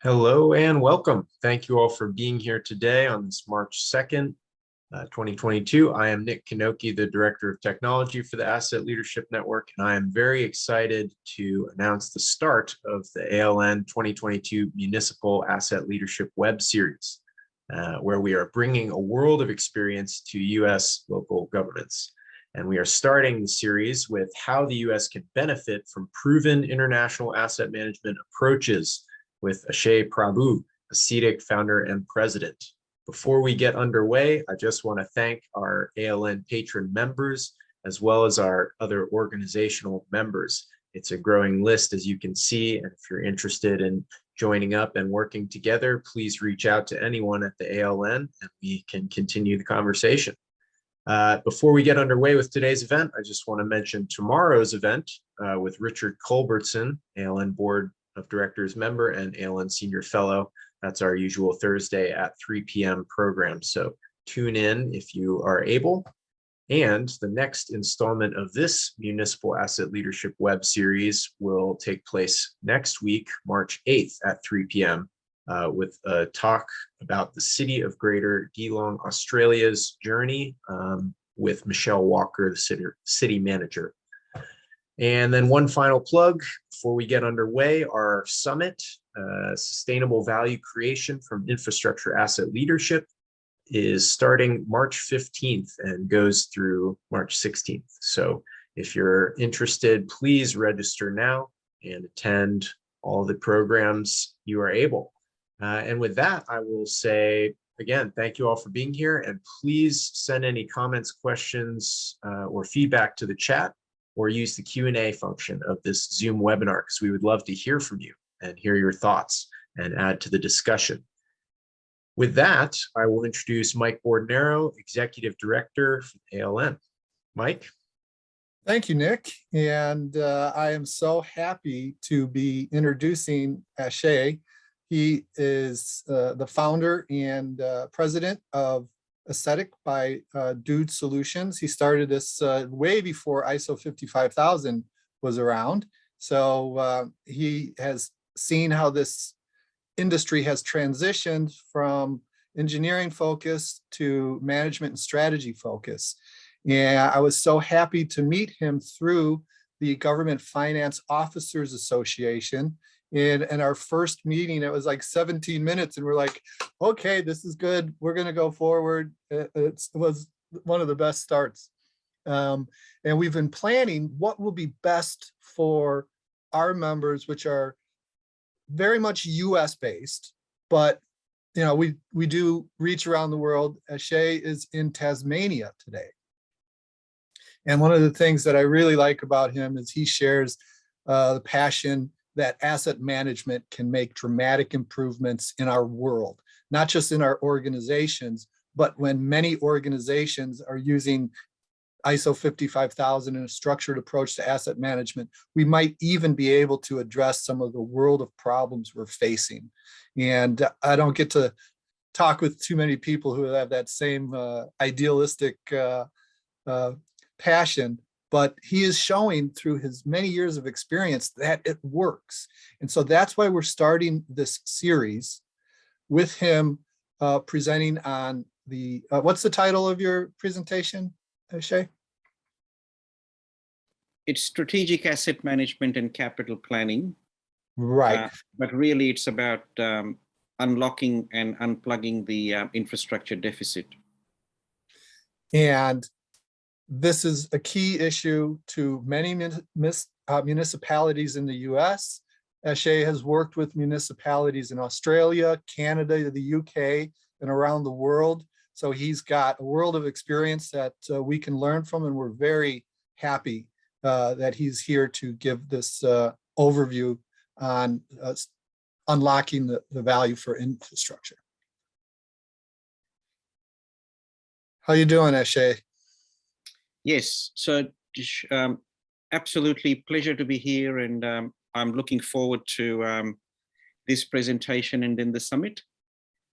Hello and welcome. Thank you all for being here today on this March 2nd, 2022. I am Nick Kanoki, the Director of Technology for the Asset Leadership Network, and I am very excited to announce the start of the ALN 2022 Municipal Asset Leadership Web Series, where we are bringing a world of experience to U.S. local governments. And we are starting the series with how the U.S. can benefit from proven international asset management approaches with Ashay Prabhu, Assetic founder and president. Before we get underway, I just want to thank our ALN patron members, as well as our other organizational members. It's a growing list, as you can see, and if you're interested in joining up and working together, please reach out to anyone at the ALN and we can continue the conversation. Before we get underway with today's event, I just want to mention tomorrow's event with Richard Culbertson, ALN Board of Directors member and ALN Senior Fellow. That's our usual Thursday at 3 p.m. program. So tune in if you are able. And the next installment of this Municipal Asset Leadership Web Series will take place next week, March 8th at 3 p.m. With a talk about the City of Greater Geelong, Australia's journey with Michelle Walker, the city manager. And then one final plug before we get underway, our summit, Sustainable Value Creation from Infrastructure Asset Leadership, is starting March 15th and goes through March 16th. So if you're interested, please register now and attend all the programs you are able. And with that, I will say, again, thank you all for being here, and please send any comments, questions, or feedback to the chat, or use the Q&A function of this Zoom webinar, because we would love to hear from you and hear your thoughts and add to the discussion. With that, I will introduce Mike Bordenero, Executive Director for ALN. Mike. Thank you, Nick. And I am so happy to be introducing Ashay. He is the founder and president of Assetic by Dude Solutions. He started this way before ISO 55000 was around. So he has seen how this industry has transitioned from engineering focus to management and strategy focus. And I was so happy to meet him through the Government Finance Officers Association. In our first meeting, it was like 17 minutes, and we're like, okay, this is good. We're going to go forward. It was one of the best starts. And we've been planning what will be best for our members, which are very much US based, but you know, we do reach around the world. Ashay is in Tasmania today. And one of the things that I really like about him is he shares the passion that asset management can make dramatic improvements in our world, not just in our organizations, but when many organizations are using ISO 55000 and a structured approach to asset management, we might even be able to address some of the world of problems we're facing. And I don't get to talk with too many people who have that same idealistic passion, but he is showing through his many years of experience that it works. And so that's why we're starting this series with him presenting on the, what's the title of your presentation, Ashay? It's Strategic Asset Management and Capital Planning. Right. But really it's about unlocking and unplugging the infrastructure deficit. And this is a key issue to many municipalities in the US. Ashay has worked with municipalities in Australia, Canada, the UK, and around the world. So he's got a world of experience that we can learn from, and we're very happy that he's here to give this overview on unlocking the value for infrastructure. How you doing, Ashay? Yes, so absolutely pleasure to be here, and I'm looking forward to this presentation and then the summit,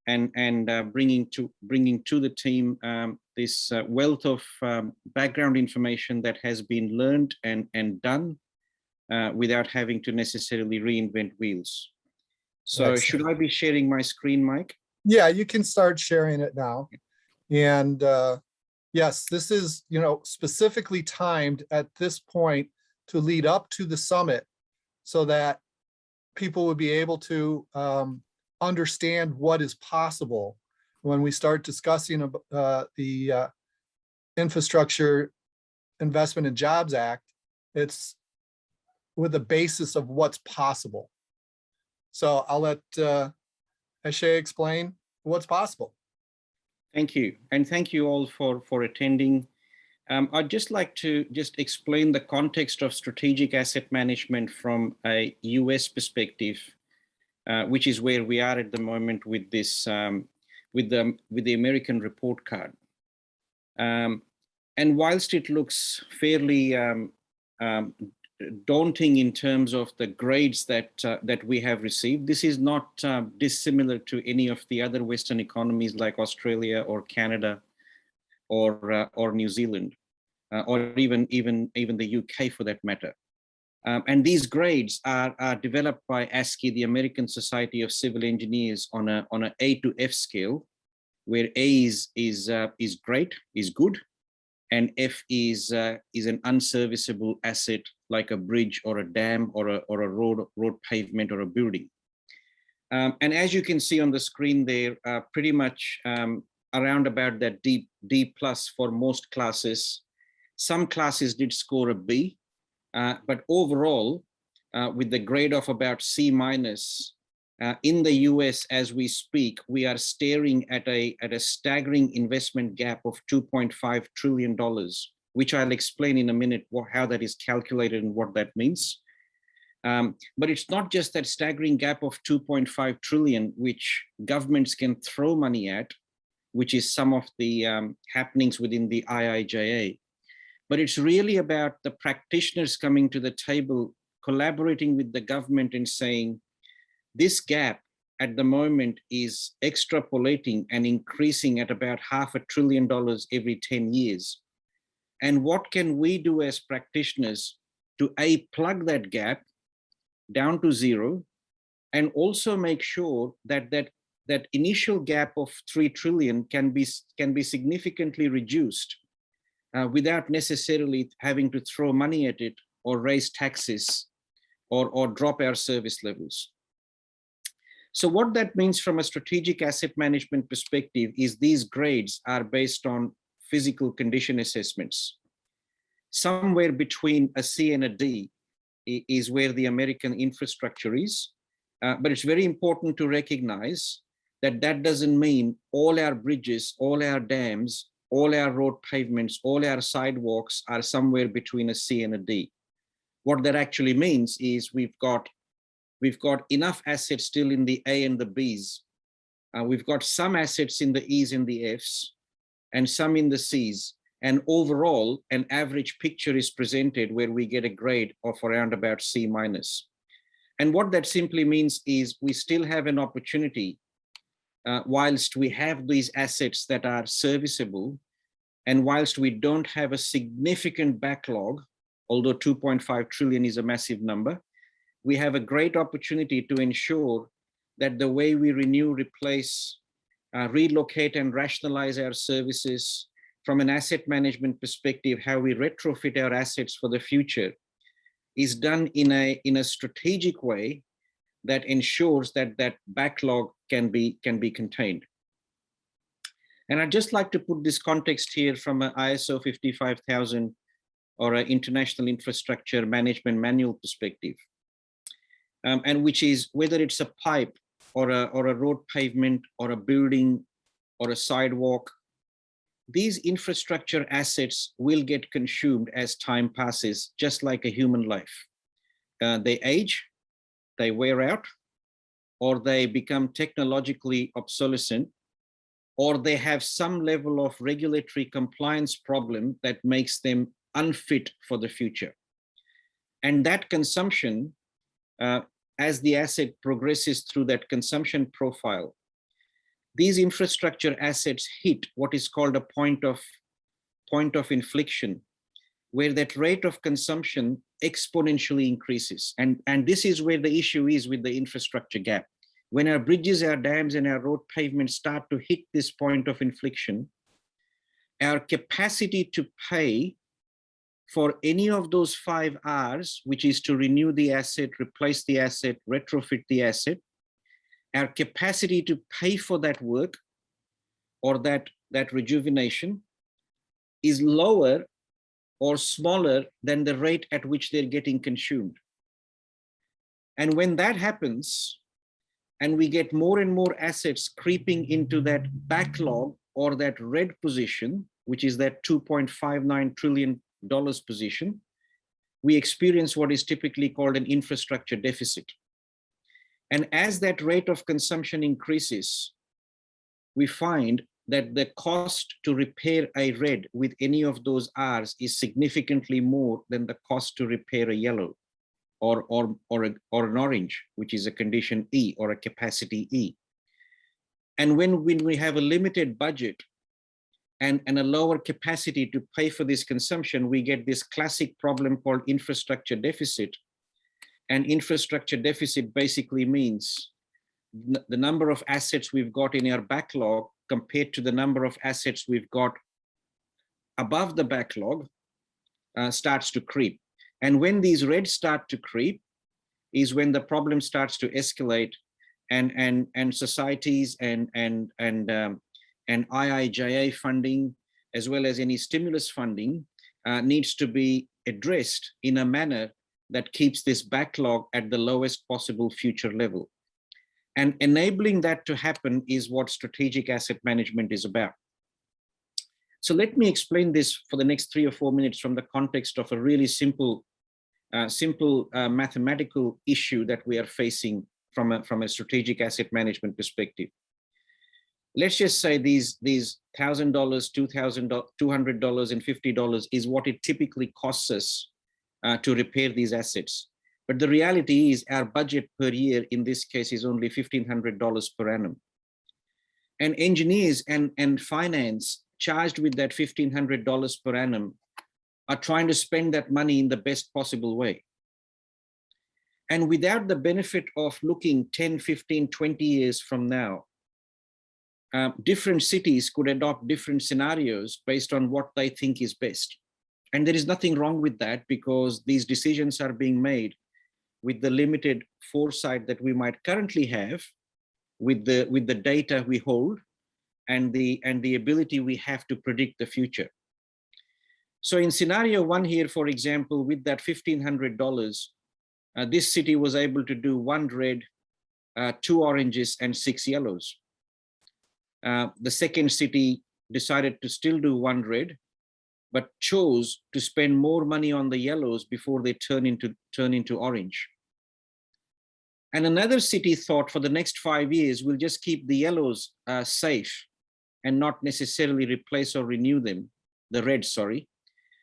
and bringing to the team this wealth of background information that has been learned and done without having to necessarily reinvent wheels. So Excellent. should I be sharing my screen, Mike? Yeah, you can start sharing it now. And yes, this is, specifically timed at this point to lead up to the summit so that people would be able to understand what is possible when we start discussing the Infrastructure Investment and Jobs Act. It's with the basis of what's possible. So I'll let Ashay explain what's possible. Thank you. And thank you all for attending. I'd just like to explain the context of strategic asset management from a US perspective, which is where we are at the moment with this, with the American report card. And whilst it looks fairly daunting in terms of the grades that we have received, this is not dissimilar to any of the other Western economies like Australia or Canada or New Zealand, or even the UK for that matter. And these grades are developed by ASCII, the American Society of Civil Engineers, on a A to F scale, where A is great, is good, and F is an unserviceable asset like a bridge or a dam or a road pavement or a building. And as you can see on the screen there, pretty much around about that D plus for most classes. Some classes did score a B, but overall, with the grade of about C minus, in the US as we speak, we are staring at a staggering investment gap of $2.5 trillion, which I'll explain in a minute how that is calculated and what that means. But it's not just that staggering gap of 2.5 trillion, which governments can throw money at, which is some of the happenings within the IIJA. But it's really about the practitioners coming to the table, collaborating with the government and saying, this gap at the moment is extrapolating and increasing at about $500 billion every 10 years. And what can we do as practitioners to plug that gap down to zero, and also make sure that that initial gap of 3 trillion can be significantly reduced without necessarily having to throw money at it or raise taxes or drop our service levels. So what that means from a strategic asset management perspective is these grades are based on physical condition assessments. Somewhere between a C and a D is where the American infrastructure is. But it's very important to recognize that that doesn't mean all our bridges, all our dams, all our road pavements, all our sidewalks are somewhere between a C and a D. What that actually means is we've got enough assets still in the A and the Bs. We've got some assets in the E's and the F's, and some in the C's. And overall, an average picture is presented where we get a grade of around about C minus. And what that simply means is we still have an opportunity, whilst we have these assets that are serviceable, and whilst we don't have a significant backlog, although 2.5 trillion is a massive number, we have a great opportunity to ensure that the way we renew, replace, relocate and rationalize our services from an asset management perspective, how we retrofit our assets for the future is done in a strategic way that ensures that that backlog can be contained. And I'd just like to put this context here from an ISO 55000 or an International Infrastructure Management Manual perspective. And which is whether it's a pipe or a road pavement or a building or a sidewalk, these infrastructure assets will get consumed as time passes, just like a human life. They age, they wear out, or they become technologically obsolescent, or they have some level of regulatory compliance problem that makes them unfit for the future. And that consumption, as the asset progresses through that consumption profile, these infrastructure assets hit what is called a point of inflection, where that rate of consumption exponentially increases. And this is where the issue is with the infrastructure gap. when our bridges, our dams, and our road pavements start to hit this point of inflection, our capacity to pay for any of those 5 Rs, which is to renew the asset, replace the asset, retrofit the asset, our capacity to pay for that work or that rejuvenation is lower or smaller than the rate at which they're getting consumed. And when that happens, and we get more and more assets creeping into that backlog or that red position, which is that $2.59 trillion position, we experience what is typically called an infrastructure deficit. And as that rate of consumption increases, we find that the cost to repair a red with any of those Rs is significantly more than the cost to repair a yellow or an orange, which is a condition E or a capacity E. And when we have a limited budget and a lower capacity to pay for this consumption, we get this classic problem called infrastructure deficit. And infrastructure deficit basically means the number of assets we've got in our backlog compared to the number of assets we've got above the backlog starts to creep. And when these reds start to creep is when the problem starts to escalate, and societies and IIJA funding, as well as any stimulus funding, needs to be addressed in a manner that keeps this backlog at the lowest possible future level. And enabling that to happen is what strategic asset management is about. So let me explain this for the next 3 or 4 minutes from the context of a really simple mathematical issue that we are facing from a strategic asset management perspective. Let's just say these $1,000, $2,000, $200, and $50 is what it typically costs us to repair these assets. But the reality is our budget per year in this case is only $1,500 per annum. And engineers and finance charged with that $1,500 per annum are trying to spend that money in the best possible way. And without the benefit of looking 10, 15, 20 years from now, different cities could adopt different scenarios based on what they think is best. And there is nothing wrong with that, because these decisions are being made with the limited foresight that we might currently have with the data we hold and the ability we have to predict the future. So in scenario 1 here, for example, with that $1,500, this city was able to do 1 red, 2 oranges, and 6 yellows. The second city decided to still do 1 red, but chose to spend more money on the yellows before they turn into orange. And another city thought for the next 5 years, we'll just keep the yellows safe and not necessarily replace or renew them, the red, sorry.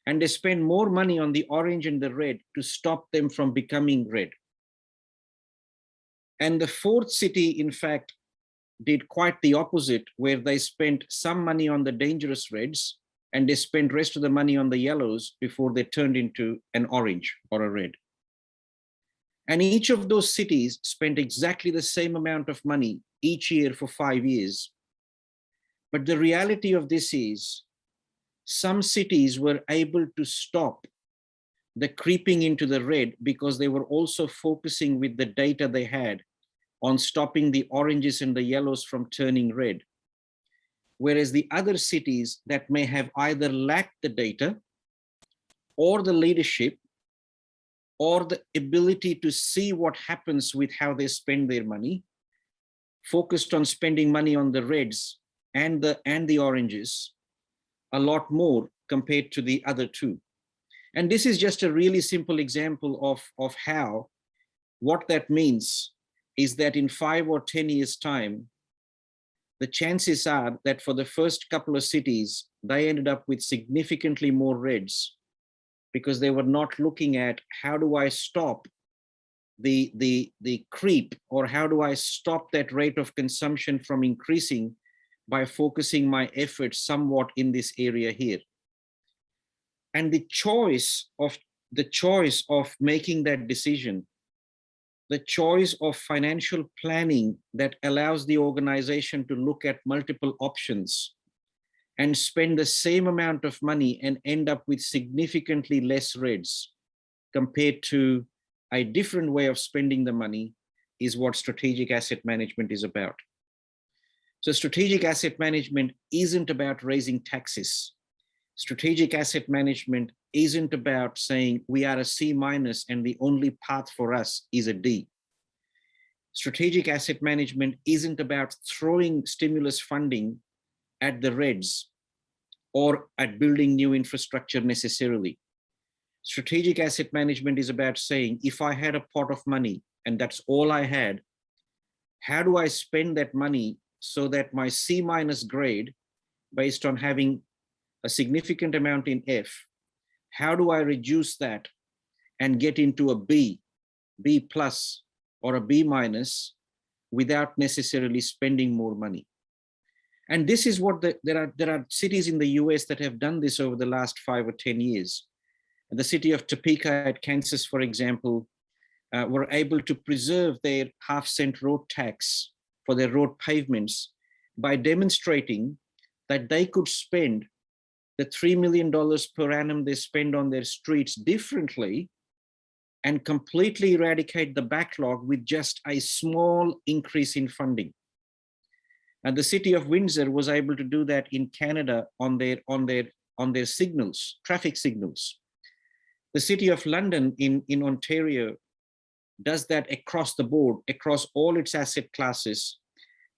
And they spend more money on the orange and the red to stop them from becoming red. And the fourth city, in fact, did quite the opposite, where they spent some money on the dangerous reds and they spent rest of the money on the yellows before they turned into an orange or a red. And each of those cities spent exactly the same amount of money each year for 5 years. But the reality of this is some cities were able to stop the creeping into the red because they were also focusing with the data they had on stopping the oranges and the yellows from turning red. Whereas the other cities that may have either lacked the data or the leadership or the ability to see what happens with how they spend their money, focused on spending money on the reds and the oranges a lot more compared to the other two. And this is just a really simple example of how what that means is that in 5 or 10 years' time, the chances are that for the first couple of cities, they ended up with significantly more reds because they were not looking at how do I stop the creep, or how do I stop that rate of consumption from increasing by focusing my efforts somewhat in this area here. And the choice of making that decision the choice of financial planning that allows the organization to look at multiple options and spend the same amount of money and end up with significantly less reds compared to a different way of spending the money is what strategic asset management is about. So strategic asset management isn't about raising taxes. Strategic asset management isn't about saying we are a C- and the only path for us is a D. Strategic asset management isn't about throwing stimulus funding at the reds or at building new infrastructure necessarily. Strategic asset management is about saying, if I had a pot of money and that's all I had, how do I spend that money so that my C- grade, based on having a significant amount in F, how do I reduce that and get into a B, B+, or a B- without necessarily spending more money? And this is what there are cities in the US that have done this over the last 5 or 10 years. The city of Topeka at Kansas, for example, were able to preserve their half-cent road tax for their road pavements by demonstrating that they could spend the $3 million per annum they spend on their streets differently and completely eradicate the backlog with just a small increase in funding. And the city of Windsor was able to do that in Canada on their signals, traffic signals. The city of London in Ontario does that across the board, across all its asset classes,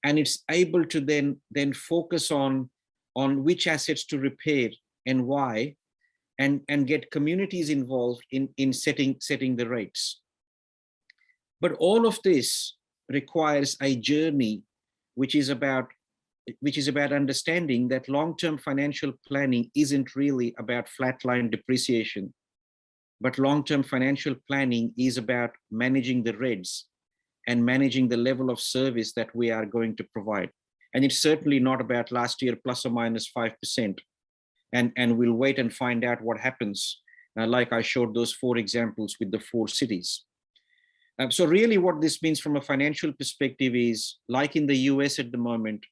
and it's able to then focus on which assets to repair and why, and get communities involved in setting the rates. But all of this requires a journey which is about understanding that long-term financial planning isn't really about flatline depreciation, but long-term financial planning is about managing the reds and managing the level of service that we are going to provide. And it's certainly not about last year plus or minus 5%. And we'll wait and find out what happens, like I showed those 4 examples with the 4 cities. So really what this means from a financial perspective is, like in the US at the moment,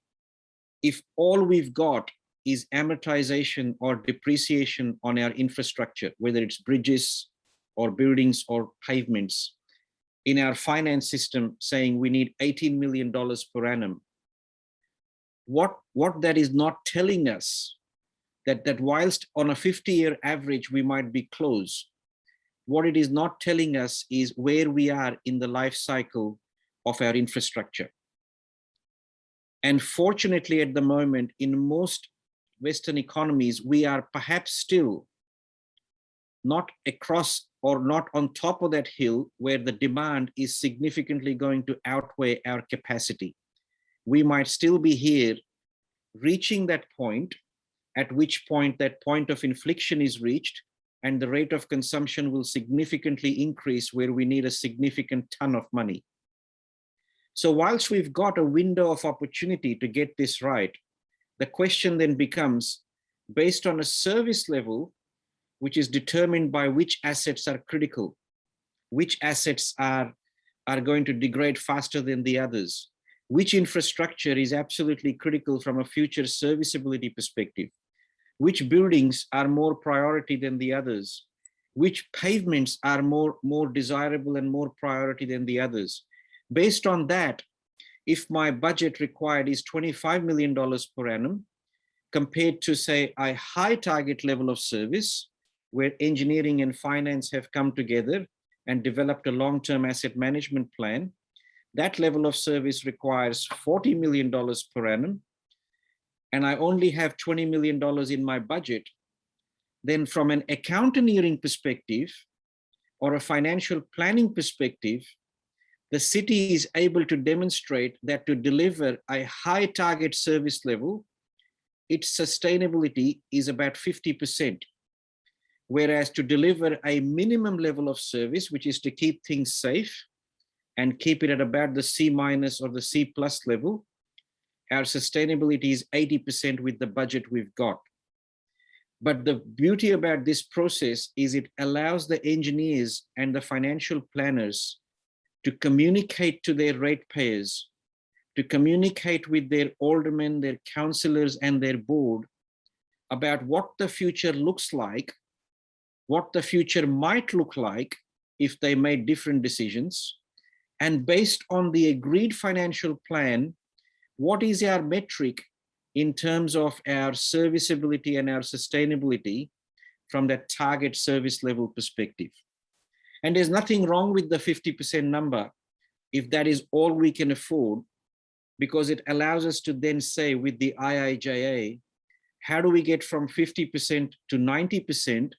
if all we've got is amortization or depreciation on our infrastructure, whether it's bridges or buildings or pavements, in our finance system saying we need $18 million per annum, what that is not telling us, that whilst on a 50-year average we might be close, what it is not telling us is where we are in the life cycle of our infrastructure. And fortunately, at the moment, in most Western economies, we are perhaps still not across or not on top of that hill where the demand is significantly going to outweigh our capacity. We might still be here reaching that point, at which point that point of inflection is reached, and the rate of consumption will significantly increase where we need a significant ton of money. So whilst we've got a window of opportunity to get this right, the question then becomes, based on a service level, which is determined by which assets are critical, which assets are going to degrade faster than the others, which infrastructure is absolutely critical from a future serviceability perspective, which buildings are more priority than the others, which pavements are more desirable and more priority than the others. Based on that, if my budget required is $25 million per annum, compared to say a high target level of service, where engineering and finance have come together and developed a long-term asset management plan, that level of service requires $40 million per annum, and I only have $20 million in my budget, then from an accountanteering perspective or a financial planning perspective, the city is able to demonstrate that to deliver a high target service level, its sustainability is about 50%. Whereas to deliver a minimum level of service, which is to keep things safe and keep it at about the C- or the C+ level, our sustainability is 80% with the budget we've got. But the beauty about this process is it allows the engineers and the financial planners to communicate to their ratepayers, to communicate with their aldermen, their councillors, and their board about what the future looks like, what the future might look like if they made different decisions, and based on the agreed financial plan, what is our metric in terms of our serviceability and our sustainability from that target service level perspective. And there's nothing wrong with the 50% number if that is all we can afford, because it allows us to then say with the IIJA, how do we get from 50% to 90%,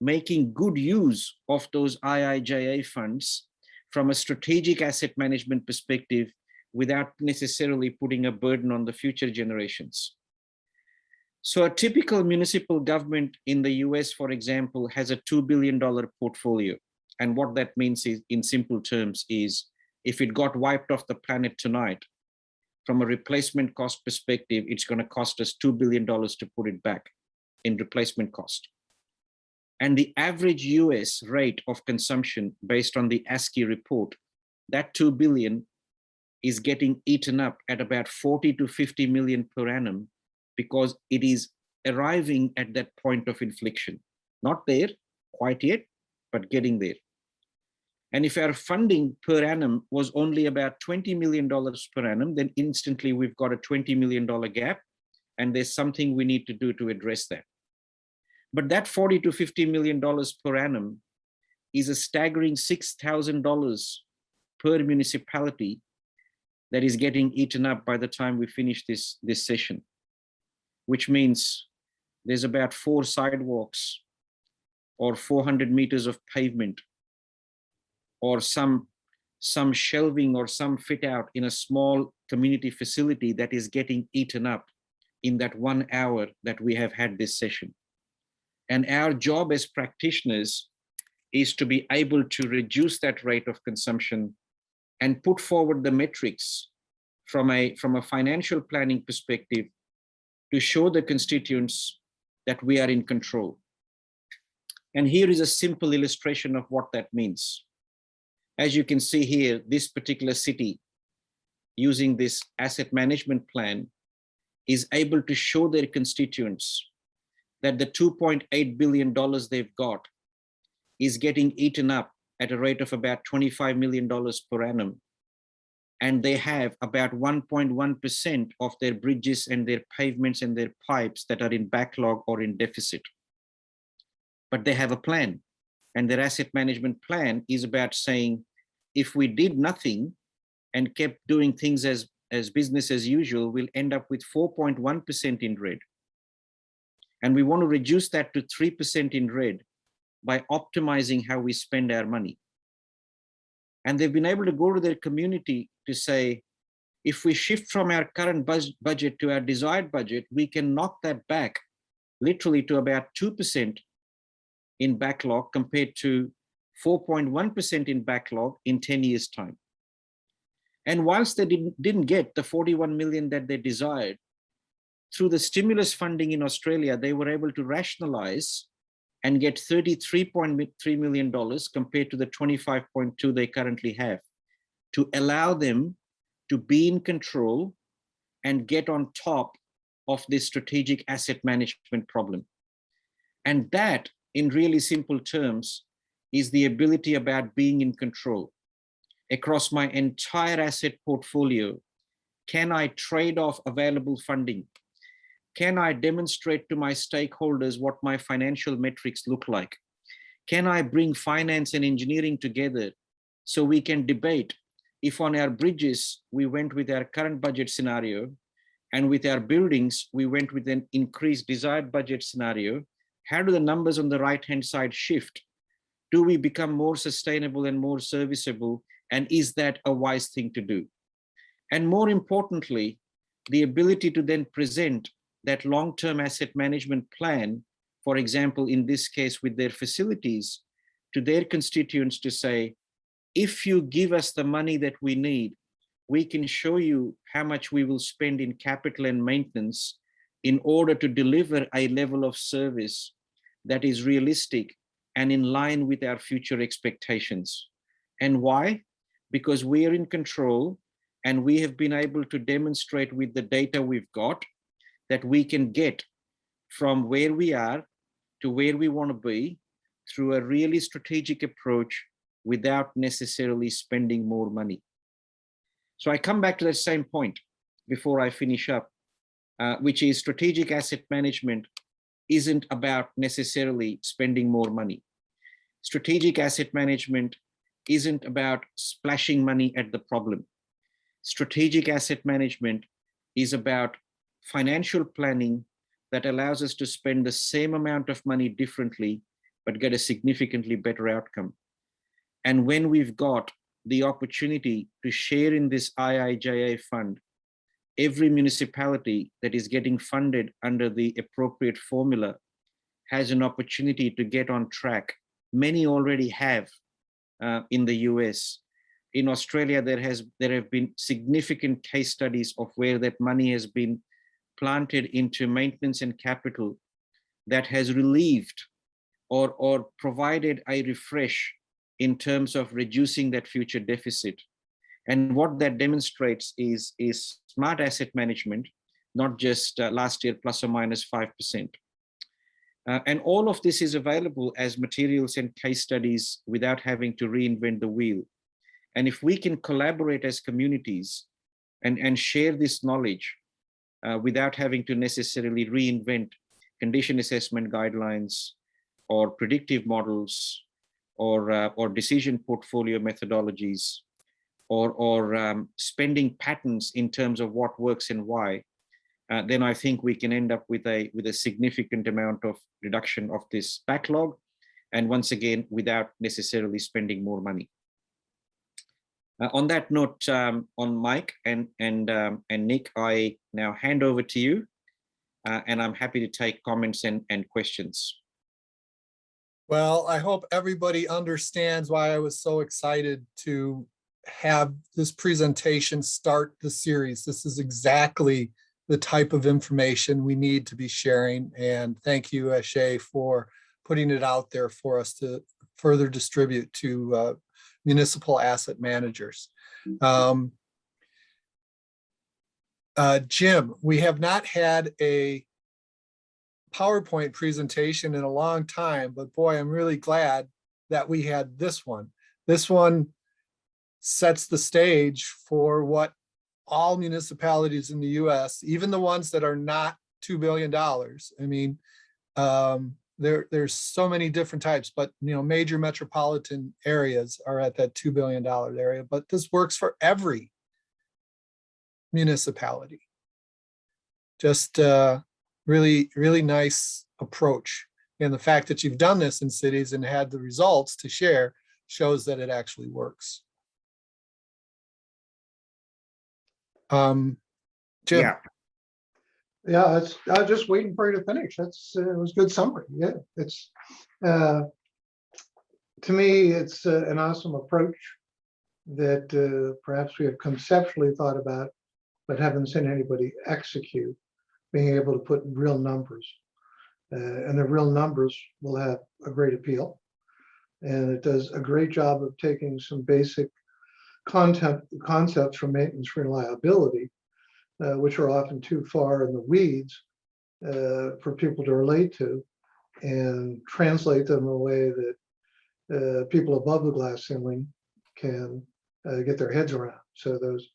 making good use of those IIJA funds from a strategic asset management perspective without necessarily putting a burden on the future generations. So a typical municipal government in the US, for example, has a $2 billion portfolio. And what that means is, in simple terms, is if it got wiped off the planet tonight, from a replacement cost perspective, it's going to cost us $2 billion to put it back in replacement cost. And the average US rate of consumption based on the ASCII report, that 2 billion is getting eaten up at about 40 to 50 million per annum, because it is arriving at that point of inflection. Not there quite yet, but getting there. And if our funding per annum was only about $20 million per annum, then instantly we've got a $20 million gap, and there's something we need to do to address that. But that $40 to $50 million per annum is a staggering $6,000 per municipality that is getting eaten up by the time we finish this session, which means there's about 4 sidewalks or 400 meters of pavement or some shelving or some fit out in a small community facility that is getting eaten up in that 1 hour that we have had this session. And our job as practitioners is to be able to reduce that rate of consumption and put forward the metrics from a financial planning perspective to show the constituents that we are in control. And here is a simple illustration of what that means. As you can see here, this particular city, using this asset management plan, is able to show their constituents that the $2.8 billion they've got is getting eaten up at a rate of about $25 million per annum. And they have about 1.1% of their bridges and their pavements and their pipes that are in backlog or in deficit. But they have a plan. And their asset management plan is about saying, if we did nothing and kept doing things as business as usual, we'll end up with 4.1% in red. And we want to reduce that to 3% in red by optimizing how we spend our money. And they've been able to go to their community to say, if we shift from our current budget to our desired budget, we can knock that back literally to about 2% in backlog compared to 4.1% in backlog in 10 years' time. And whilst they didn't get the 41 million that they desired, through the stimulus funding in Australia, they were able to rationalize and get $33.3 million compared to the 25.2 they currently have, to allow them to be in control and get on top of this strategic asset management problem. And that, in really simple terms, is the ability about being in control. Across my entire asset portfolio, can I trade off available funding? Can I demonstrate to my stakeholders what my financial metrics look like? Can I bring finance and engineering together so we can debate if on our bridges, we went with our current budget scenario, and with our buildings, we went with an increased desired budget scenario, how do the numbers on the right-hand side shift? Do we become more sustainable and more serviceable? And is that a wise thing to do? And more importantly, the ability to then present that long-term asset management plan, for example, in this case with their facilities, to their constituents to say, if you give us the money that we need, we can show you how much we will spend in capital and maintenance in order to deliver a level of service that is realistic and in line with our future expectations. And why? because we are in control and we have been able to demonstrate with the data we've got that we can get from where we are to where we want to be through a really strategic approach without necessarily spending more money. So I come back to that same point before I finish up, which is strategic asset management isn't about necessarily spending more money. Strategic asset management isn't about splashing money at the problem. Strategic asset management is about financial planning that allows us to spend the same amount of money differently, but get a significantly better outcome. And when we've got the opportunity to share in this IIJA fund, every municipality that is getting funded under the appropriate formula has an opportunity to get on track. Many already have in the US. In Australia, there have been significant case studies of where that money has been planted into maintenance and capital that has relieved or provided a refresh in terms of reducing that future deficit. And what that demonstrates is smart asset management, not just last year plus or minus 5%. And all of this is available as materials and case studies without having to reinvent the wheel. And if we can collaborate as communities and share this knowledge without having to necessarily reinvent condition assessment guidelines or predictive models or decision portfolio methodologies or spending patterns in terms of what works and why, then I think we can end up with a significant amount of reduction of this backlog, and once again, without necessarily spending more money. On that note, on Mike and Nick, I now hand over to you, and I'm happy to take comments and questions. Well, I hope everybody understands why I was so excited to have this presentation start the series. This is exactly the type of information we need to be sharing. And thank you, Ashay, for putting it out there for us to further distribute to municipal asset managers. Jim, we have not had a PowerPoint presentation in a long time, but boy, I'm really glad that we had this one. This one sets the stage for what all municipalities in the US, even the ones that are not $2 billion. I mean, there's so many different types, but major metropolitan areas are at that $2 billion area, but this works for every municipality. Just really, really nice approach. And the fact that you've done this in cities and had the results to share shows that it actually works. Jim. Yeah. Yeah, I was just waiting for you to finish. It was a good summary. Yeah, it's to me, it's an awesome approach that perhaps we have conceptually thought about, but haven't seen anybody execute. Being able to put real numbers, and the real numbers will have a great appeal. And it does a great job of taking some basic concepts from maintenance reliability, which are often too far in the weeds for people to relate to, and translate them in a way that people above the glass ceiling can get their heads around. So those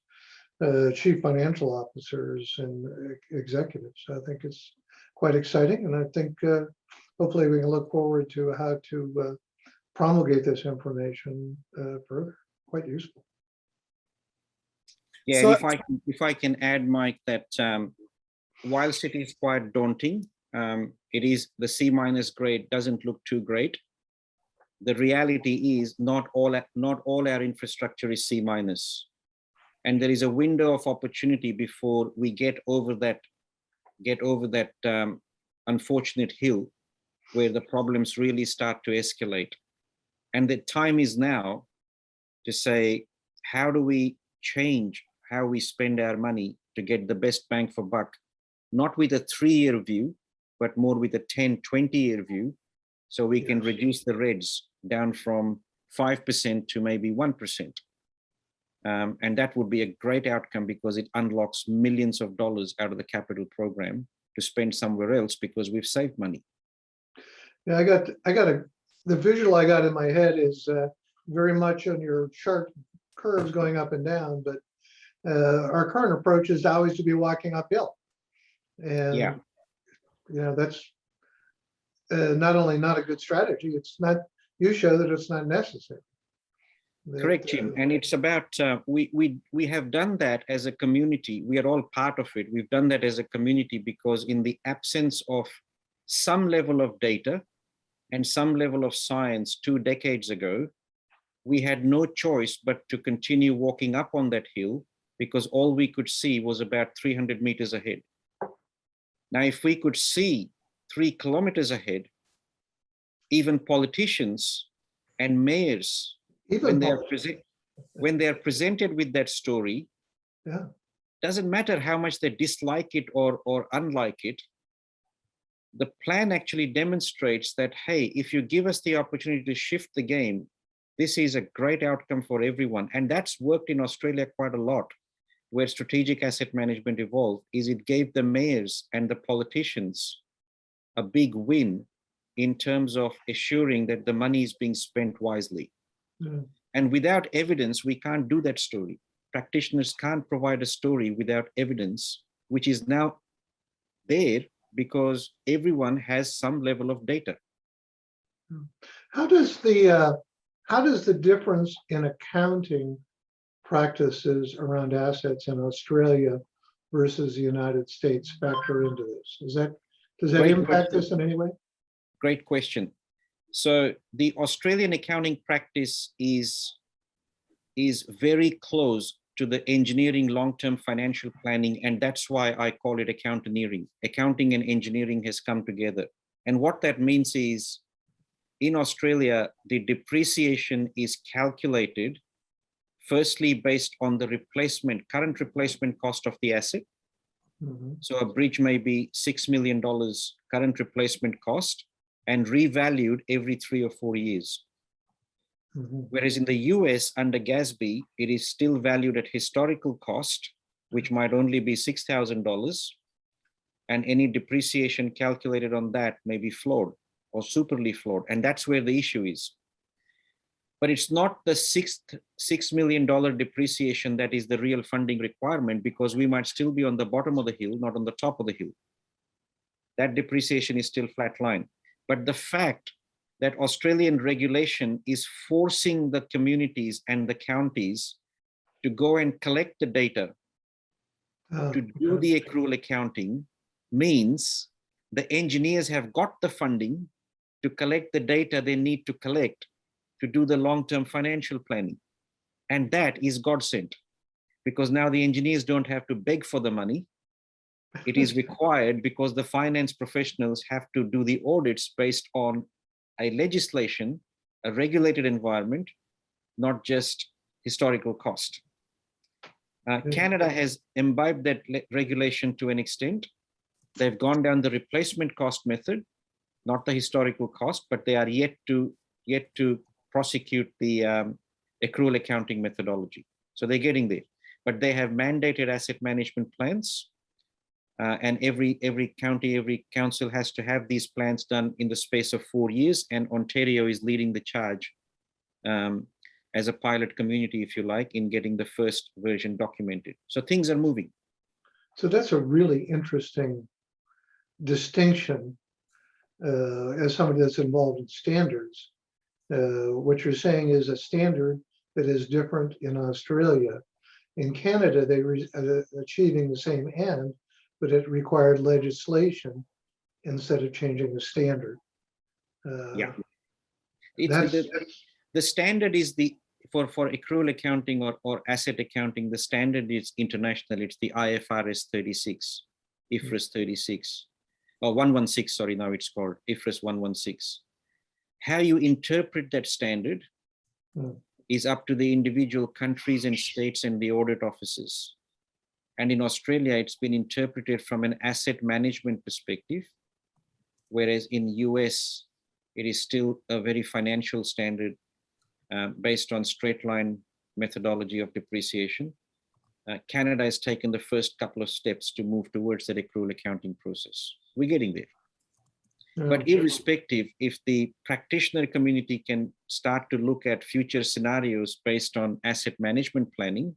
chief financial officers and executives, I think it's quite exciting. And I think hopefully we can look forward to how to promulgate this information further. Quite useful. Yeah, So, if I can add, Mike, that whilst it is quite daunting, it is the C- grade doesn't look too great. The reality is not all our infrastructure is C-, and there is a window of opportunity before we get over that unfortunate hill where the problems really start to escalate. And the time is now to say, how do we change how we spend our money to get the best bang for buck, not with a 3-year view, but more with a 10, 20-year view, so we can reduce the reds down from 5% to maybe 1%. And that would be a great outcome because it unlocks millions of dollars out of the capital program to spend somewhere else because we've saved money. Yeah, the visual I got in my head is very much on your chart curves going up and down, but our current approach is always to be walking uphill. And, Yeah. That's not only not a good strategy, you show that it's not necessary. Correct, Jim. And it's about, we have done that as a community. We are all part of it. We've done that as a community because in the absence of some level of data and some level of science 2 decades ago, we had no choice but to continue walking up on that hill because all we could see was about 300 meters ahead. Now, if we could see 3 kilometers ahead, even politicians and mayors, when they are presented with that story, yeah, doesn't matter how much they dislike it or unlike it, the plan actually demonstrates that, hey, if you give us the opportunity to shift the game, this is a great outcome for everyone. And that's worked in Australia quite a lot, where strategic asset management evolved, is it gave the mayors and the politicians a big win in terms of assuring that the money is being spent wisely. yeah. And without evidence, we can't do that story. Practitioners can't provide a story without evidence, which is now there because everyone has some level of data. How does the difference in accounting practices around assets in Australia versus the United States factor into this? Does that Great impact question. this in any way? Great question. So the Australian accounting practice is very close to the engineering long-term financial planning, and that's why I call it accountanteering. Accounting and engineering has come together. And what that means is, in Australia, the depreciation is calculated firstly based on the current replacement cost of the asset. Mhm. So a bridge may be $6 million current replacement cost and revalued every 3 or 4 years. Mhm. Whereas in the US under GASB, it is still valued at historical cost, which might only be $6,000. And any depreciation calculated on that may be flawed or superly flawed. And that's where the issue is. But it's not the $6 million depreciation that is the real funding requirement, because we might still be on the bottom of the hill, not on the top of the hill. That depreciation is still flatline. But the fact that Australian regulation is forcing the communities and the counties to go and collect the data to do Okay. the accrual accounting means the engineers have got the funding to collect the data they need to collect to do the long-term financial planning. And that is godsend, because now the engineers don't have to beg for the money. It is required because the finance professionals have to do the audits based on a legislation, a regulated environment, not just historical cost. Canada has imbibed that regulation to an extent. They've gone down the replacement cost method, not the historical cost, but they are yet to prosecute the accrual accounting methodology. So they're getting there, but they have mandated asset management plans. And every county, every council has to have these plans done in the space of 4 years. And Ontario is leading the charge as a pilot community, if you like, in getting the first version documented. So things are moving. So that's a really interesting distinction as somebody that's involved in standards. What you're saying is a standard that is different in Australia. In Canada, they were achieving the same end, but it required legislation instead of changing the standard. Yeah. The standard is for accrual accounting or asset accounting, the standard is international. It's the IFRS 36, IFRS 36, or 116, sorry, now it's called IFRS 116. How you interpret that standard is up to the individual countries and states and the audit offices. And in Australia, it's been interpreted from an asset management perspective, whereas in US, it is still a very financial standard based on straight line methodology of depreciation. Canada has taken the first couple of steps to move towards that accrual accounting process. We're getting there. But irrespective, if the practitioner community can start to look at future scenarios based on asset management planning,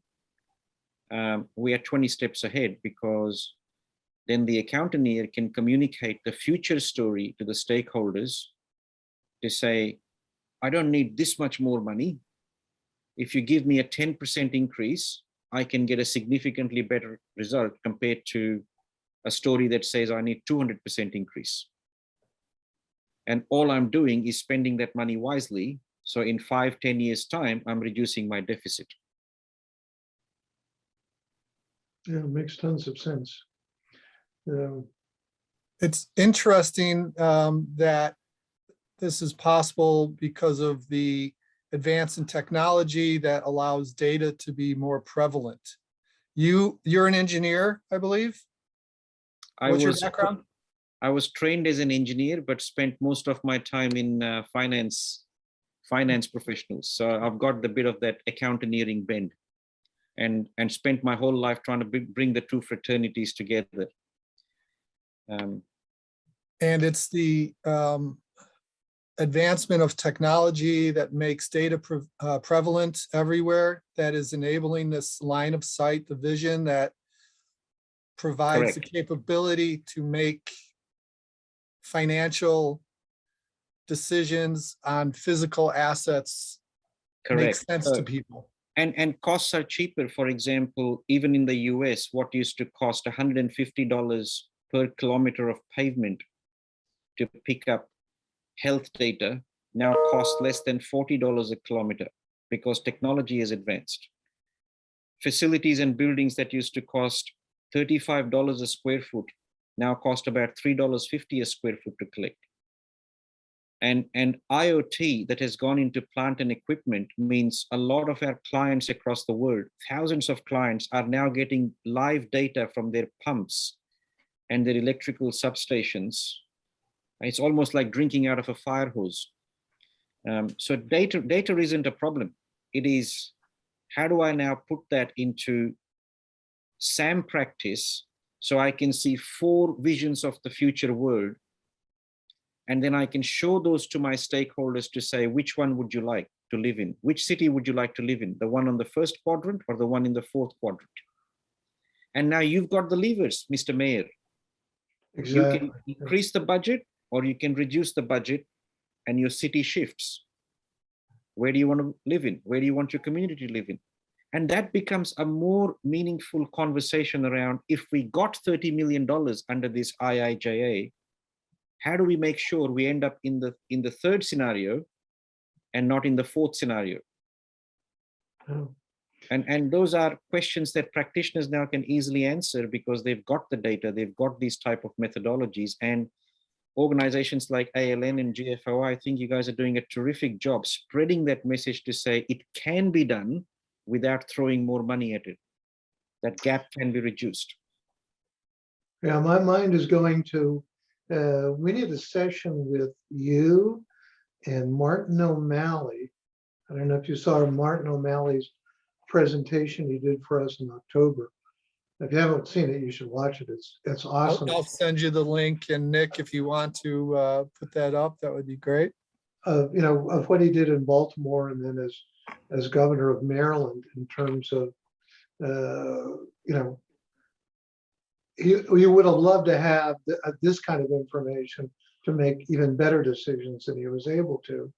we are 20 steps ahead, because then the accountant can communicate the future story to the stakeholders to say, I don't need this much more money. If you give me a 10% increase, I can get a significantly better result compared to a story that says I need 200% increase. And all I'm doing is spending that money wisely. So in 5-10 years time, I'm reducing my deficit. Yeah, it makes tons of sense. It's interesting that this is possible because of the advance in technology that allows data to be more prevalent. You're an engineer, I believe? What's your background? I was trained as an engineer, but spent most of my time in finance professionals. So I've got the bit of that accountanteering bend, and spent my whole life trying to bring the two fraternities together. And it's the advancement of technology that makes data prevalent everywhere that is enabling this line of sight, the vision that provides the capability to make financial decisions on physical assets. Make sense to people. And costs are cheaper. For example, even in the US, what used to cost $150 per kilometer of pavement to pick up health data now costs less than $40 a kilometer, because technology is advanced. Facilities and buildings that used to cost $35 a square foot now cost about $3.50 a square foot to collect. And IoT that has gone into plant and equipment means a lot of our clients across the world, thousands of clients, are now getting live data from their pumps and their electrical substations. It's almost like drinking out of a fire hose. So data isn't a problem. It is, how do I now put that into SAM practice so I can see 4 visions of the future world, and then I can show those to my stakeholders to say, which one would you like to live in? Which city would you like to live in? The one on the first quadrant or the one in the 4th quadrant? And now you've got the levers, Mr. Mayor. Exactly. You can increase the budget, or you can reduce the budget, and your city shifts. Where do you want to live in? Where do you want your community to live in? And that becomes a more meaningful conversation around, if we got $30 million under this IIJA, how do we make sure we end up in the 3rd scenario and not in the 4th scenario? Oh. And those are questions that practitioners now can easily answer, because they've got the data, they've got these type of methodologies. And organizations like ALN and GFO, I think you guys are doing a terrific job spreading that message to say it can be done without throwing more money at it. That gap can be reduced. Yeah, my mind is going to, we need a session with you and Martin OMalley. I don't know if you saw Martin OMalley's presentation he did for us in October. If you haven't seen it, you should watch it. It's awesome. I'll send you the link, and Nick, if you want to put that up, that would be great. You know, of what he did in Baltimore, and then as governor of Maryland, in terms of, you know, you would have loved to have this kind of information to make even better decisions than he was able to.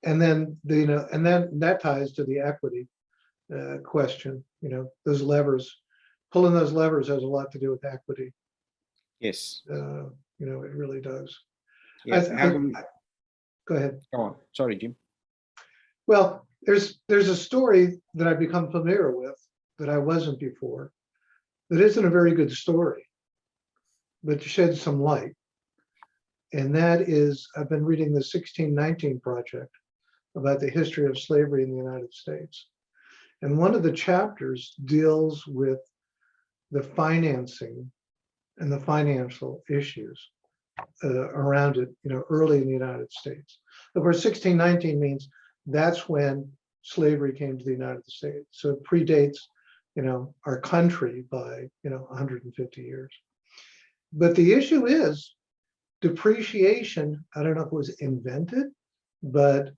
And then, you know, and then that ties to the equity question. You know, those levers, pulling those levers has a lot to do with equity. Yes. You know, it really does. Yes. Go ahead. Go on. Sorry, Jim. Well, there's a story that I've become familiar with that I wasn't before, that isn't a very good story, but sheds some light. And that is, I've been reading the 1619 Project about the history of slavery in the United States. And one of the chapters deals with the financing and the financial issues around it, you know, early in the United States. Of course, 1619 means that's when slavery came to the United States. So it predates, our country by, 150 years. But the issue is depreciation, I don't know if it was invented, but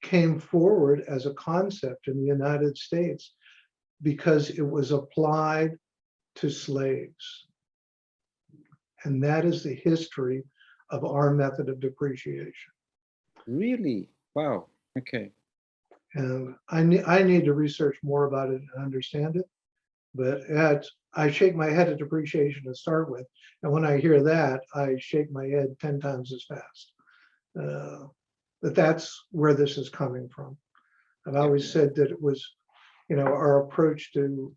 came forward as a concept in the United States because it was applied to slaves. And that is the history of our method of depreciation. Really? Wow. Okay. And I need to research more about it and understand it. But I shake my head at depreciation to start with. And when I hear that, I shake my head 10 times as fast. But that's where this is coming from. I've always said that it was, our approach to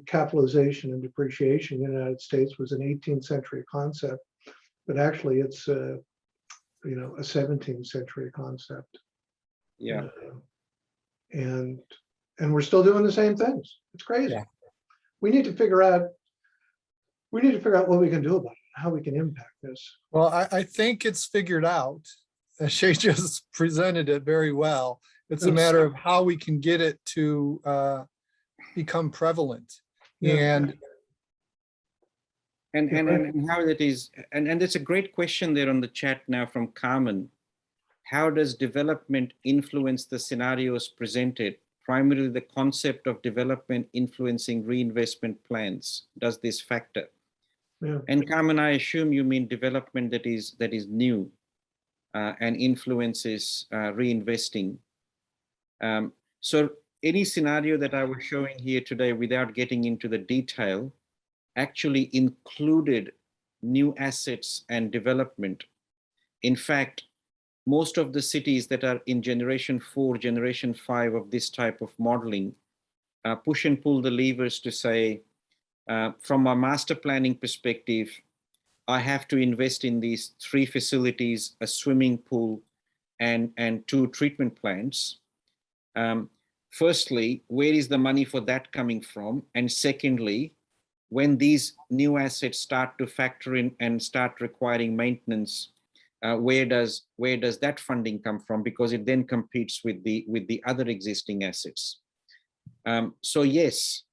capitalization and depreciation in the United States was an 18th century concept, but actually it's a 17th century concept. Yeah. And we're still doing the same things. It's crazy. Yeah. We need to figure out what we can do about it, how we can impact this. Well, I think it's figured out. Ashay just presented it very well. It's a matter of how we can get it to become prevalent. Yeah. And how that is, and it's a great question there on the chat now from Carmen. How does development influence the scenarios presented? Primarily the concept of development influencing reinvestment plans. Does this factor? Yeah. And Carmen, I assume you mean development that is new and influences reinvesting. So any scenario that I was showing here today without getting into the detail actually included new assets and development. In fact, most of the cities that are in generation 4, generation 5 of this type of modeling push and pull the levers to say, from a master planning perspective, I have to invest in these 3 facilities, a swimming pool, and 2 treatment plants. Firstly, where is the money for that coming from? And secondly, when these new assets start to factor in and start requiring maintenance, where does that funding come from? Because it then competes with the other existing assets. So yes,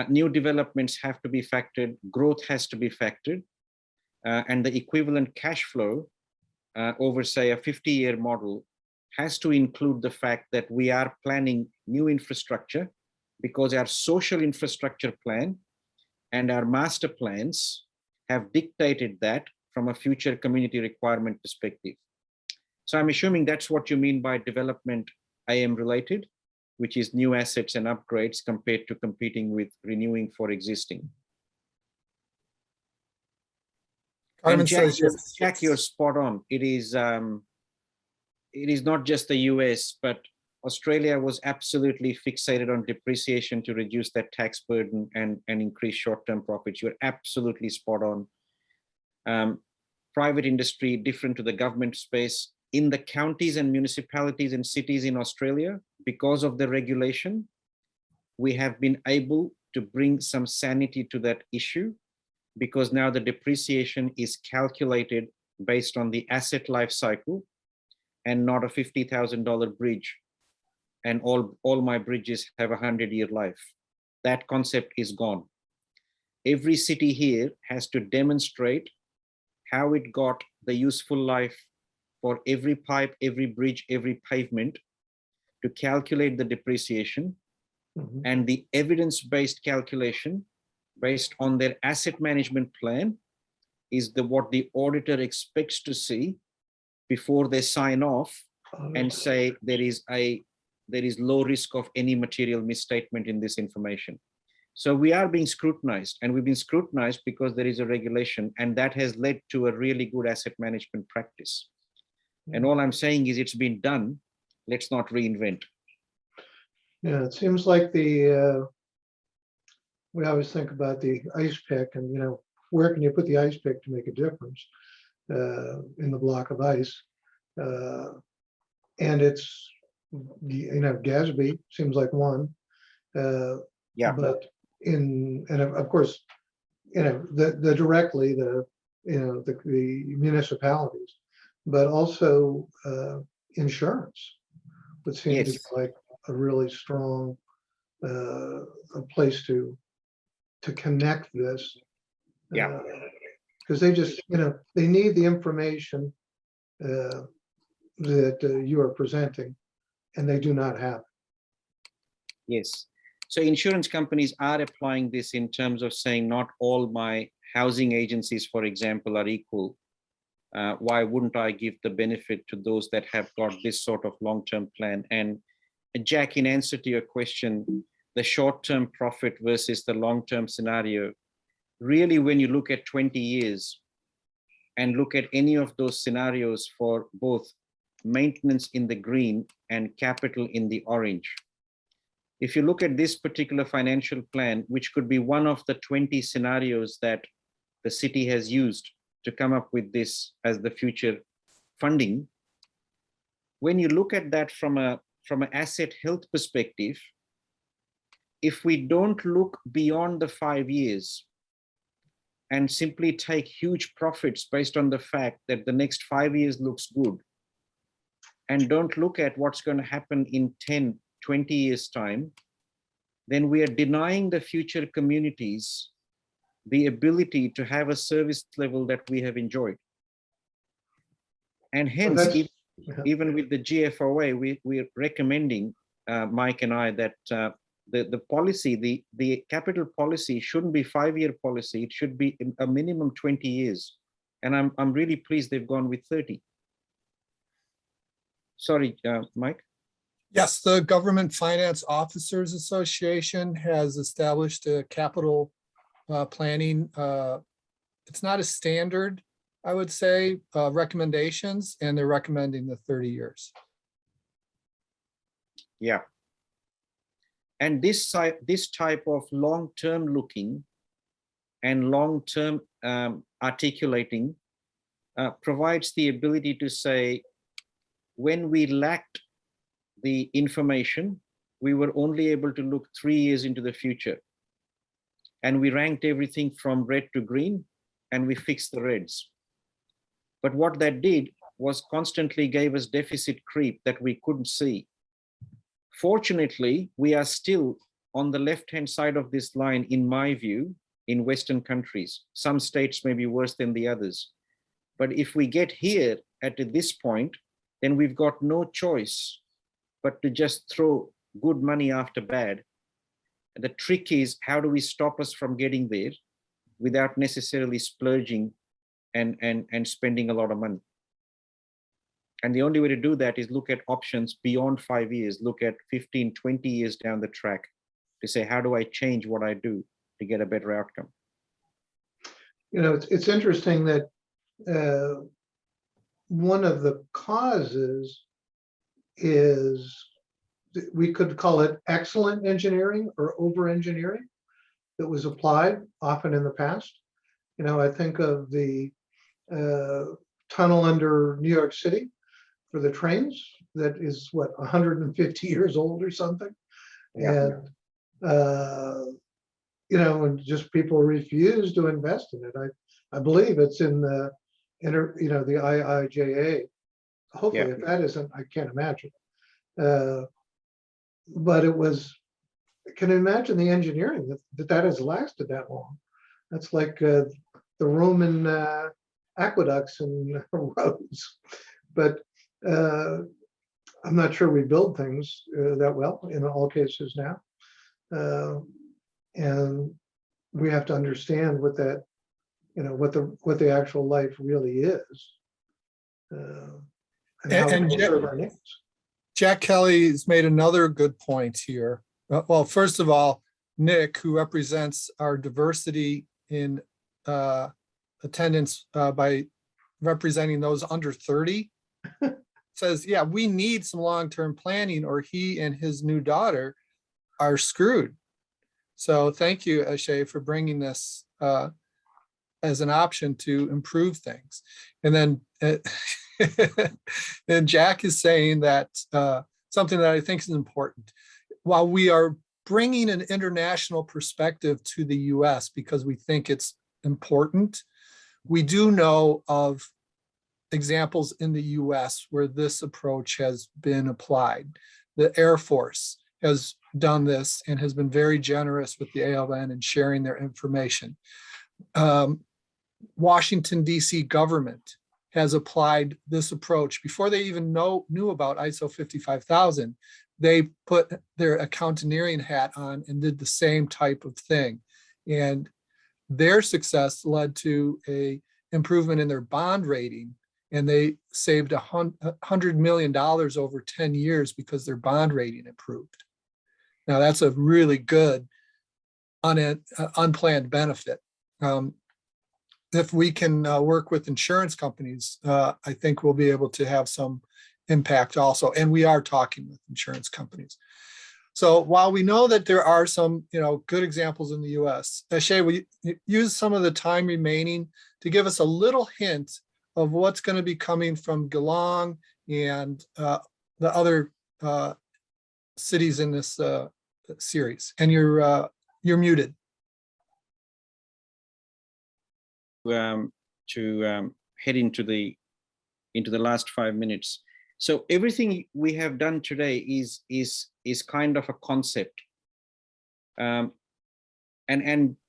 new developments have to be factored, growth has to be factored, and the equivalent cash flow over, say, a 50-year model has to include the fact that we are planning new infrastructure, because our social infrastructure plan and our master plans have dictated that from a future community requirement perspective. So I'm assuming that's what you mean by development IM related, which is new assets and upgrades compared to competing with renewing for existing. Carmen And Jack, says, Jack, you're spot on. It is not just the US, but Australia was absolutely fixated on depreciation to reduce that tax burden and increase short-term profits. You're absolutely spot on. Private industry, different to the government space. In the counties and municipalities and cities in Australia, because of the regulation, we have been able to bring some sanity to that issue, because now the depreciation is calculated based on the asset life cycle and not a $50,000 bridge. And all my bridges have a 100-year life. That concept is gone. Every city here has to demonstrate how it got the useful life for every pipe, every bridge, every pavement to calculate the depreciation. Mhm. And the evidence-based calculation based on their asset management plan is what the auditor expects to see before they sign off and say there is low risk of any material misstatement in this information. So we are being scrutinized, and we've been scrutinized because there is a regulation, and that has led to a really good asset management practice. And all I'm saying is it's been done. Let's not reinvent. Yeah, it seems like we always think about the ice pick and, where can you put the ice pick to make a difference in the block of ice? And it's, Gatsby seems like one. Yeah. But and of course, the directly, the municipalities, but also insurance. would seem to be Yes. like a really strong a place to connect this. Yeah. Because they just, they need the information that you are presenting, and they do not have. Yes. So insurance companies are applying this in terms of saying not all my housing agencies, for example, are equal. Why wouldn't I give the benefit to those that have got this sort of long-term plan? And Jack, in answer to your question, the short-term profit versus the long-term scenario, really, when you look at 20 years and look at any of those scenarios for both maintenance in the green and capital in the orange, if you look at this particular financial plan, which could be one of the 20 scenarios that the city has used to come up with this as the future funding, when you look at that from an asset health perspective, if we don't look beyond the 5 years and simply take huge profits based on the fact that the next 5 years looks good, and don't look at what's going to happen in 10, 20 years' time, then we are denying the future communities the ability to have a service level that we have enjoyed. And hence, even with the GFOA, we're recommending, Mike and I, that the policy, the capital policy shouldn't be 5-year policy. It should be a minimum 20 years. And I'm really pleased they've gone with 30. Sorry, Mike. Yes, the Government Finance Officers Association has established a capital planning. It's not a standard, I would say, recommendations, and they're recommending the 30 years. Yeah. And this type of long-term looking and long-term articulating provides the ability to say, when we lacked the information, we were only able to look 3 years into the future. And we ranked everything from red to green, and we fixed the reds. But what that did was constantly gave us deficit creep that we couldn't see. Fortunately, we are still on the left-hand side of this line, in my view, in Western countries. Some states may be worse than the others. But if we get here at this point, then we've got no choice but to just throw good money after bad. And the trick is, how do we stop us from getting there without necessarily splurging and spending a lot of money? And the only way to do that is look at options beyond 5 years, look at 15, 20 years down the track to say, how do I change what I do to get a better outcome? It's interesting that one of the causes is, we could call it excellent engineering or over-engineering that was applied often in the past. I think of the tunnel under New York City for the trains that is, what, 150 years old or something. Yeah. And, and just people refuse to invest in it. I believe it's in the the IIJA. Hopefully, if that isn't, I can't imagine. But it was, can you imagine the engineering that has lasted that long? That's like the Roman aqueducts and roads. But I'm not sure we build things that well in all cases now. And we have to understand what that, what the actual life really is. And how And we serve our needs. Jack Kelly has made another good point here. Well, first of all, Nick, who represents our diversity in attendance by representing those under 30, says, yeah, we need some long-term planning or he and his new daughter are screwed. So thank you, Ashay, for bringing this as an option to improve things. And then and Jack is saying that something that I think is important. While we are bringing an international perspective to the US because we think it's important, we do know of examples in the US where this approach has been applied. The Air Force has done this and has been very generous with the ALN in sharing their information. Washington, D.C. government has applied this approach before they even knew about ISO 55000. They put their accountanteering hat on and did the same type of thing. And their success led to a improvement in their bond rating, and they saved $100 million over 10 years because their bond rating improved. Now that's a really good unplanned benefit. If we can work with insurance companies, I think we'll be able to have some impact also. And we are talking with insurance companies. So while we know that there are some, good examples in the U.S., Ashay, will you use some of the time remaining to give us a little hint of what's going to be coming from Geelong and the other cities in this series? And you're muted. To head into the last 5 minutes. So everything we have done today is kind of a concept, and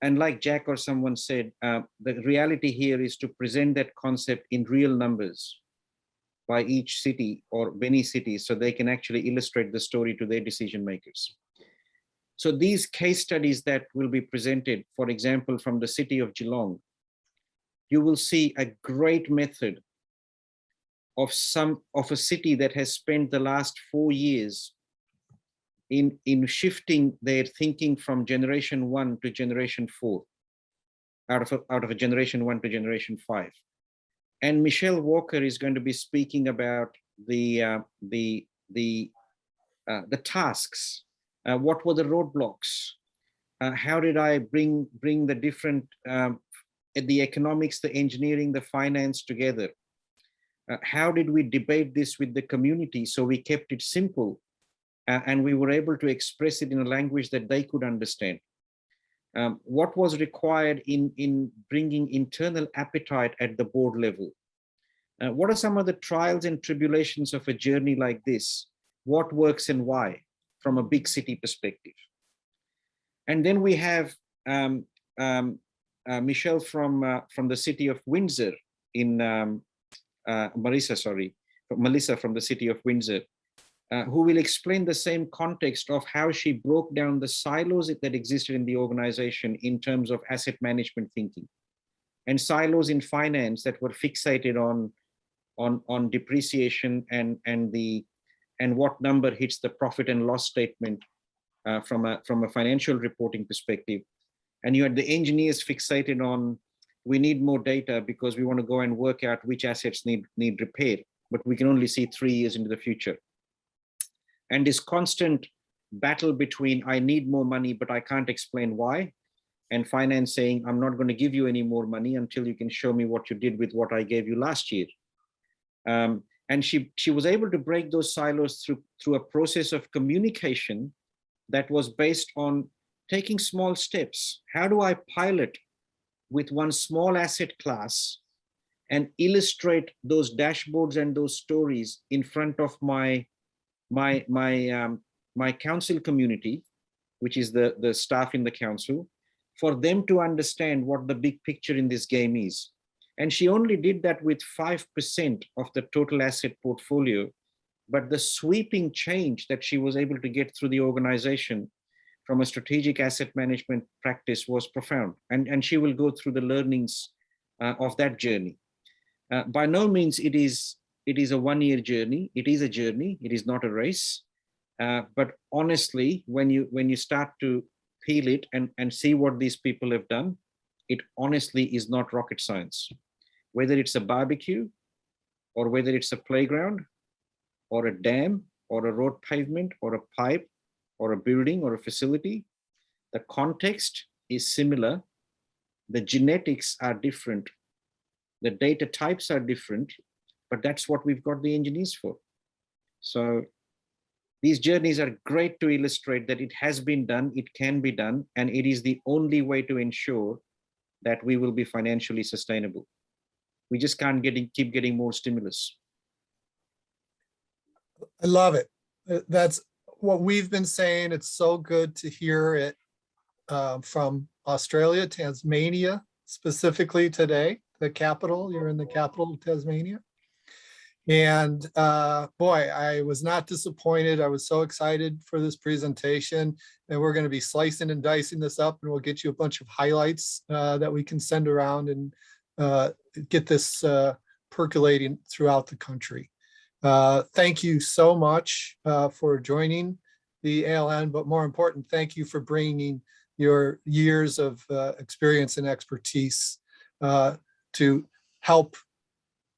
like Jack or someone said, the reality here is to present that concept in real numbers by each city or many cities, so they can actually illustrate the story to their decision makers. So these case studies that will be presented, for example, from the city of Geelong, you will see a great method of a city that has spent the last 4 years in shifting their thinking from generation 1 to generation 4, out of a generation 1 to generation 5. And Michelle Walker is going to be speaking about the tasks. What were the roadblocks? How did I bring the different the economics, the engineering, the finance together? How did we debate this with the community so we kept it simple and we were able to express it in a language that they could understand? What was required in bringing internal appetite at the board level? What are some of the trials and tribulations of a journey like this? What works and why from a big city perspective? And then we have Michelle from the city of Windsor Melissa from the city of Windsor, who will explain the same context of how she broke down the silos that existed in the organization in terms of asset management thinking, and silos in finance that were fixated on depreciation and what number hits the profit and loss statement from a financial reporting perspective. And you had the engineers fixated on, we need more data because we want to go and work out which assets need repair, but we can only see 3 years into the future. And this constant battle between, I need more money, but I can't explain why, and finance saying, I'm not going to give you any more money until you can show me what you did with what I gave you last year. And she was able to break those silos through a process of communication that was based on taking small steps. How do I pilot with one small asset class and illustrate those dashboards and those stories in front of my council community, which is the staff in the council, for them to understand what the big picture in this game is. And she only did that with 5% of the total asset portfolio, but the sweeping change that she was able to get through the organization from a strategic asset management practice was profound. And she will go through the learnings of that journey. By no means it is a one-year journey. It is a journey. It is not a race. But honestly, when you start to peel it and see what these people have done, it honestly is not rocket science. Whether it's a barbecue, or whether it's a playground, or a dam, or a road pavement, or a pipe, or a building, or a facility, the context is similar. The genetics are different. The data types are different, but that's what we've got the engineers for. So these journeys are great to illustrate that it has been done, it can be done, and it is the only way to ensure that we will be financially sustainable. we just can't keep getting more stimulus. I love it. That's what we've been saying. It's so good to hear it from Australia, Tasmania, specifically today, the capital. You're in the capital of Tasmania. And boy, I was not disappointed. I was so excited for this presentation, and we're going to be slicing and dicing this up, and we'll get you a bunch of highlights that we can send around and get this percolating throughout the country. Thank you so much for joining the ALN, but more important, thank you for bringing your years of experience and expertise to help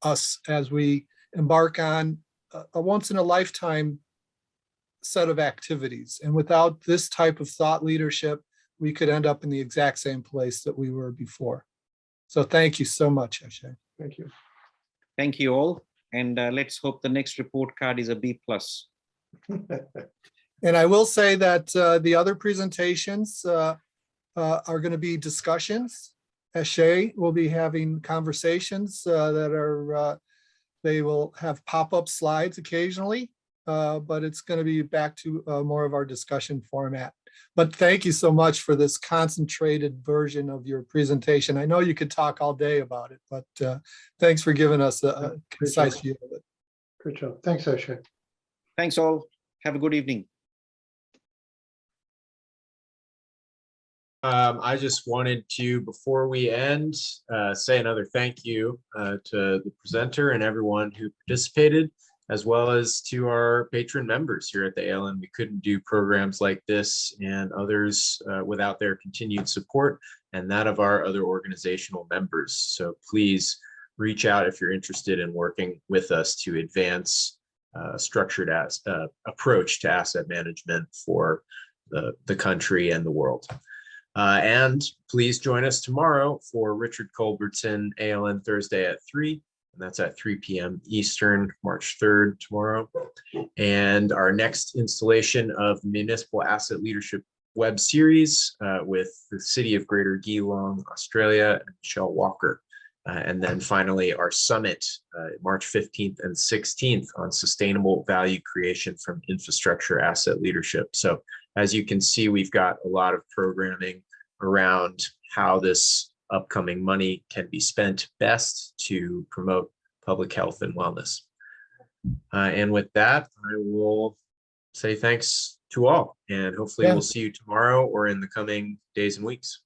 us as we embark on a once-in-a-lifetime set of activities. And without this type of thought leadership, we could end up in the exact same place that we were before. So thank you so much, Ashay. Thank you. Thank you all. And let's hope the next report card is a B+. And I will say that the other presentations are going to be discussions. Ashay will be having conversations that are, they will have pop-up slides occasionally, but it's going to be back to more of our discussion format. But thank you so much for this concentrated version of your presentation. I know you could talk all day about it, but thanks for giving us a concise view of it. Great job. Thanks, Ashay. Thanks all. Have a good evening. I just wanted to, before we end, say another thank you to the presenter and everyone who participated, as well as to our patron members here at the ALN. We couldn't do programs like this and others without their continued support and that of our other organizational members. So please reach out if you're interested in working with us to advance a structured approach to asset management for the country and the world. And please join us tomorrow for Richard Culbertson ALN Thursday at 3, and that's at 3 p.m. Eastern, March 3rd, tomorrow. And our next installation of the Municipal Asset Leadership web series with the City of Greater Geelong, Australia, and Michelle Walker. And then finally, our summit, March 15th and 16th on sustainable value creation from infrastructure asset leadership. So as you can see, we've got a lot of programming around how this upcoming money can be spent best to promote public health and wellness. And with that, I will say thanks to all, and hopefully we'll see you tomorrow or in the coming days and weeks.